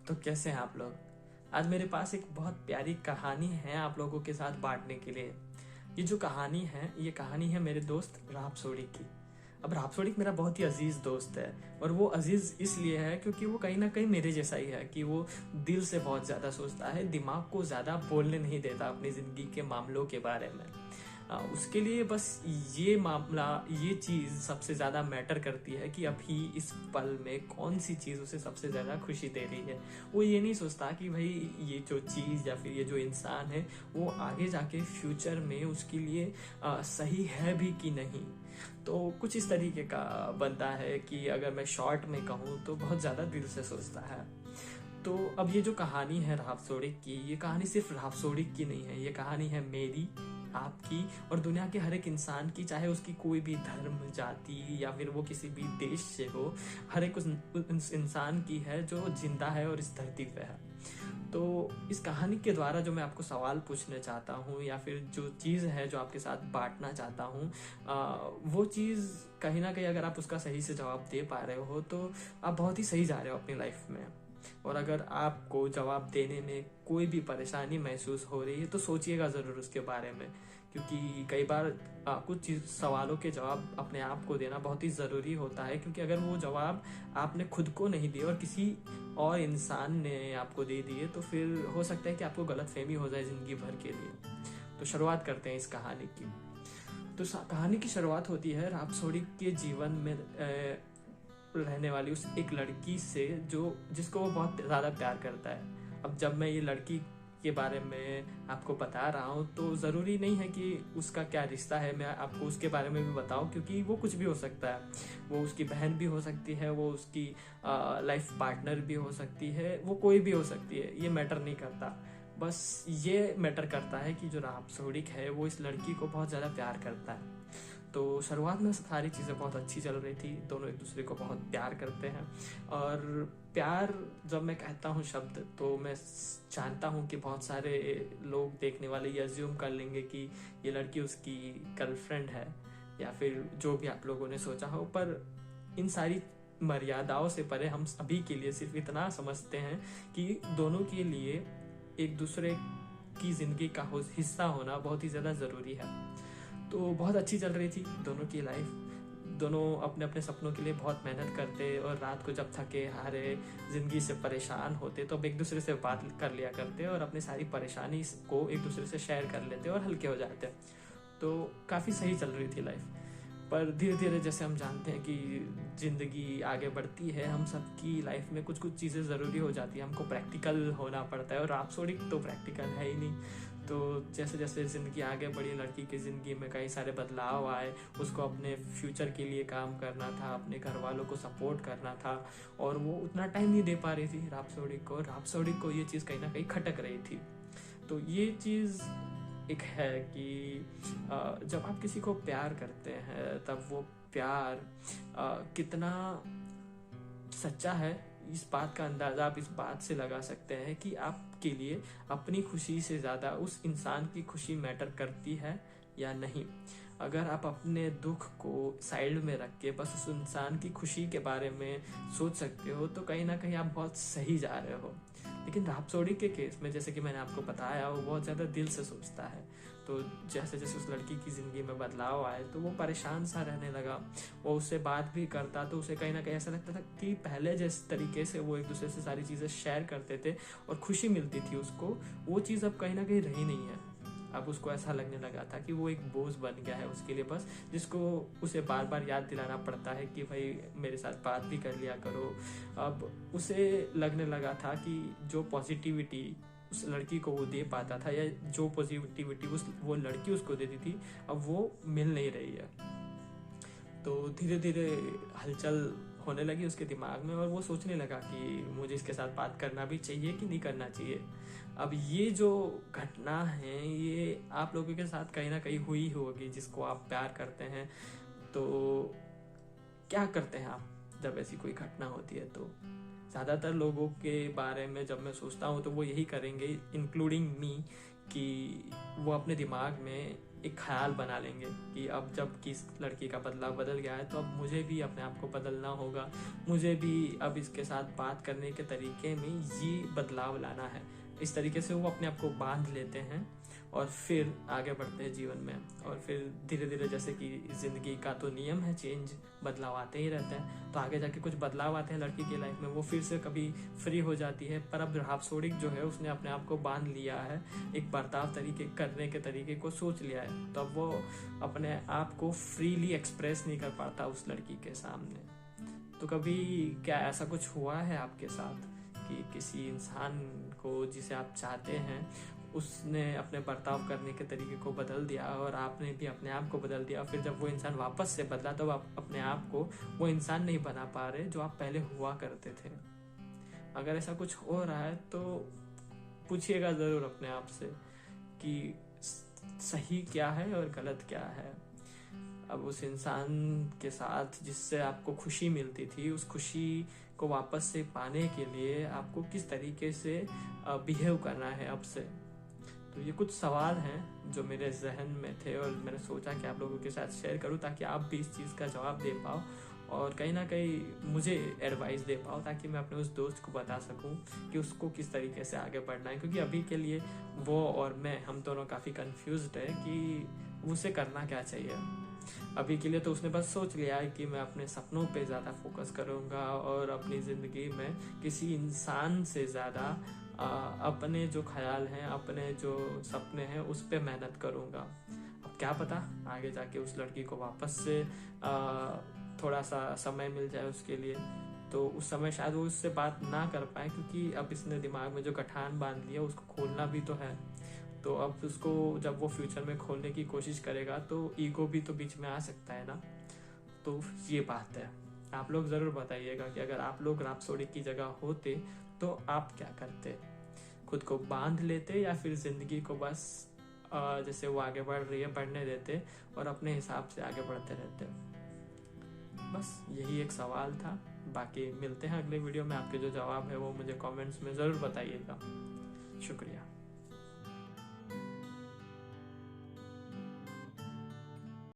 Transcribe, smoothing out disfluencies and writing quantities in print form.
तो कैसे हैं आप लोग। आज मेरे पास एक बहुत प्यारी कहानी है आप लोगों के साथ बांटने के लिए। ये जो कहानी है, ये कहानी है मेरे दोस्त रापसोडी की। अब रापसोडी मेरा बहुत ही अजीज दोस्त है, और वो अजीज इसलिए है क्योंकि वो कहीं ना कहीं मेरे जैसा ही है कि वो दिल से बहुत ज्यादा सोचता है, दिमाग को ज्यादा बोलने नहीं देता अपनी जिंदगी के मामलों के बारे में। उसके लिए बस ये मामला, ये चीज सबसे ज्यादा मैटर करती है कि अभी इस पल में कौन सी चीज उसे सबसे ज्यादा खुशी दे रही है। वो ये नहीं सोचता कि भाई ये जो चीज या फिर ये जो इंसान है वो आगे जाके फ्यूचर में उसके लिए सही है भी कि नहीं। तो कुछ इस तरीके का बनता है कि अगर मैं शॉर्ट में कहूँ तो बहुत ज्यादा दिल से सोचता है। तो अब ये जो कहानी है रापसोडी की, ये कहानी सिर्फ रापसोडी की नहीं है, ये कहानी है मेरी, आपकी और दुनिया के हर एक इंसान की, चाहे उसकी कोई भी धर्म, जाति या फिर वो किसी भी देश से हो। हर एक उस इंसान की है जो जिंदा है और इस धरती पे है। तो इस कहानी के द्वारा जो मैं आपको सवाल पूछना चाहता हूँ या फिर जो चीज़ है जो आपके साथ बांटना चाहता हूँ, वो चीज़ कहीं ना कहीं अगर आप उसका सही से जवाब दे पा रहे हो तो आप बहुत ही सही जा रहे हो अपनी लाइफ में। और अगर आपको जवाब देने में कोई भी परेशानी महसूस हो रही है तो सोचिएगा ज़रूर उसके बारे में, क्योंकि कई बार कुछ सवालों के जवाब अपने आप को देना बहुत ही ज़रूरी होता है। क्योंकि अगर वो जवाब आपने खुद को नहीं दिए और किसी और इंसान ने आपको दे दिए तो फिर हो सकता है कि आपको गलतफहमी हो जाए ज़िंदगी भर के लिए। तो शुरुआत करते हैं इस कहानी की। तो कहानी की शुरुआत होती है रापसोडी के जीवन में रहने वाली उस एक लड़की से जो जिसको वो बहुत ज़्यादा प्यार करता है। अब जब मैं ये लड़की के बारे में आपको बता रहा हूँ तो ज़रूरी नहीं है कि उसका क्या रिश्ता है मैं आपको उसके बारे में भी बताऊँ, क्योंकि वो कुछ भी हो सकता है। वो उसकी बहन भी हो सकती है, वो उसकी लाइफ पार्टनर भी हो सकती है, वो कोई भी हो सकती है, ये मैटर नहीं करता। बस ये मैटर करता है कि जो रापसोडी है वो इस लड़की को बहुत ज़्यादा प्यार करता है। तो शुरुआत में सारी चीज़ें बहुत अच्छी चल रही थी, दोनों एक दूसरे को बहुत प्यार करते हैं। और प्यार जब मैं कहता हूँ शब्द, तो मैं जानता हूँ कि बहुत सारे लोग देखने वाले ये अज्यूम कर लेंगे कि ये लड़की उसकी गर्लफ्रेंड है या फिर जो भी आप लोगों ने सोचा हो। पर इन सारी मर्यादाओं से परे हम अभी के लिए सिर्फ इतना समझते हैं कि दोनों के लिए एक दूसरे की जिंदगी का हिस्सा होना बहुत ही ज़्यादा ज़रूरी है। तो बहुत अच्छी चल रही थी दोनों की लाइफ। दोनों अपने अपने सपनों के लिए बहुत मेहनत करते और रात को जब थके हारे जिंदगी से परेशान होते तो अब एक दूसरे से बात कर लिया करते और अपनी सारी परेशानी को एक दूसरे से शेयर कर लेते और हल्के हो जाते। तो काफ़ी सही चल रही थी लाइफ। पर धीरे धीरे जैसे हम जानते हैं कि ज़िंदगी आगे बढ़ती है, हम सबकी लाइफ में कुछ कुछ चीज़ें ज़रूरी हो जाती है, हमको प्रैक्टिकल होना पड़ता है और रापसोडी तो प्रैक्टिकल है ही नहीं। तो जैसे जैसे ज़िंदगी आगे बढ़ी, लड़की की ज़िंदगी में कई सारे बदलाव आए। उसको अपने फ्यूचर के लिए काम करना था, अपने घर वालों को सपोर्ट करना था, और वो उतना टाइम नहीं दे पा रही थी रापसोडी को ये चीज़ कहीं ना कहीं खटक रही थी। तो ये चीज़ एक है कि जब आप किसी को प्यार करते हैं तब वो प्यार कितना सच्चा है, इस बात का अंदाज़ा आप इस बात से लगा सकते हैं कि आपके लिए अपनी खुशी से ज़्यादा उस इंसान की खुशी मैटर करती है या नहीं। अगर आप अपने दुख को साइड में रख के बस उस इंसान की खुशी के बारे में सोच सकते हो तो कहीं ना कहीं आप बहुत सही जा रहे हो। लेकिन रापसोडी के केस में, जैसे कि मैंने आपको बताया, वो बहुत ज़्यादा दिल से सोचता है। तो जैसे जैसे उस लड़की की ज़िंदगी में बदलाव आए तो वो परेशान सा रहने लगा। वो उससे बात भी करता तो उसे कहीं ना कहीं ऐसा लगता था कि पहले जिस तरीके से वो एक दूसरे से सारी चीज़ें शेयर करते थे और खुशी मिलती थी उसको, वो चीज़ अब कहीं ना कहीं रही नहीं है। अब उसको ऐसा लगने लगा था कि वो एक बोझ बन गया है उसके लिए, बस जिसको उसे बार बार याद दिलाना पड़ता है कि भाई मेरे साथ बात भी कर लिया करो। अब उसे लगने लगा था कि जो पॉजिटिविटी उस लड़की को वो दे पाता था या जो पॉजिटिविटी वो लड़की उसको देती थी, अब वो मिल नहीं रही है। तो धीरे धीरे हलचल होने लगी उसके दिमाग में और वो सोचने लगा कि मुझे इसके साथ बात करना भी चाहिए कि नहीं करना चाहिए। अब ये जो घटना है ये आप लोगों के साथ कहीं ना कहीं हुई होगी, जिसको आप प्यार करते हैं। तो क्या करते हैं आप जब ऐसी कोई घटना होती है? तो ज़्यादातर लोगों के बारे में जब मैं सोचता हूँ तो वो यही करेंगे, इंक्लूडिंग मी, कि वो अपने दिमाग में एक ख्याल बना लेंगे कि अब जब किस लड़की का बदलाव बदल गया है तो अब मुझे भी अपने आप को बदलना होगा, मुझे भी अब इसके साथ बात करने के तरीके में ये बदलाव लाना है। इस तरीके से वो अपने आप को बांध लेते हैं और फिर आगे बढ़ते हैं जीवन में। और फिर धीरे धीरे, जैसे कि जिंदगी का तो नियम है, चेंज, बदलाव आते ही रहते हैं, तो आगे जाके कुछ बदलाव आते हैं लड़की की लाइफ में, वो फिर से कभी फ्री हो जाती है। पर अब रहापसोडिक जो है उसने अपने आप को बांध लिया है, एक बर्ताव तरीके करने के तरीके को सोच लिया है, तो अब वो अपने आप को फ्रीली एक्सप्रेस नहीं कर पाता उस लड़की के सामने। तो कभी क्या ऐसा कुछ हुआ है आपके साथ कि किसी इंसान को जिसे आप चाहते हैं उसने अपने बर्ताव करने के तरीके को बदल दिया और आपने भी अपने आप को बदल दिया, फिर जब वो इंसान वापस से बदला तो आप अपने आप को वो इंसान नहीं बना पा रहे जो आप पहले हुआ करते थे? अगर ऐसा कुछ हो रहा है तो पूछिएगा जरूर अपने आप से कि सही क्या है और गलत क्या है। अब उस इंसान के साथ जिससे आपको खुशी मिलती थी, उस खुशी को वापस से पाने के लिए आपको किस तरीके से बिहेव करना है अब से। तो ये कुछ सवाल हैं जो मेरे जहन में थे और मैंने सोचा कि आप लोगों के साथ शेयर करूं ताकि आप भी इस चीज़ का जवाब दे पाओ और कहीं ना कहीं मुझे एडवाइस दे पाओ, ताकि मैं अपने उस दोस्त को बता सकूं कि उसको किस तरीके से आगे बढ़ना है। क्योंकि अभी के लिए वो और मैं, हम दोनों काफ़ी कंफ्यूज्ड है कि उसे करना क्या चाहिए। अभी के लिए तो उसने बस सोच लिया है कि मैं अपने सपनों पे ज़्यादा फोकस करूँगा और अपनी ज़िंदगी में किसी इंसान से ज़्यादा अपने जो ख्याल हैं, अपने जो सपने हैं उस पे मेहनत करूँगा। अब क्या पता आगे जाके उस लड़की को वापस से थोड़ा सा समय मिल जाए उसके लिए, तो उस समय शायद वो उससे बात ना कर पाए, क्योंकि अब इसने दिमाग में जो गठान बांध लिया उसको खोलना भी तो है। तो अब उसको जब वो फ्यूचर में खोलने की कोशिश करेगा तो ईगो भी तो बीच में आ सकता है ना। तो ये बात है। आप लोग ज़रूर बताइएगा कि अगर आप लोग रैप्सोडी की जगह होते तो आप क्या करते? खुद को बांध लेते या फिर ज़िंदगी को बस जैसे वो आगे बढ़ रही है बढ़ने देते और अपने हिसाब से आगे बढ़ते रहते? बस यही एक सवाल था। बाकी मिलते हैं अगले वीडियो में। आपके जो जवाब है वो मुझे कमेंट्स में ज़रूर बताइएगा। शुक्रिया।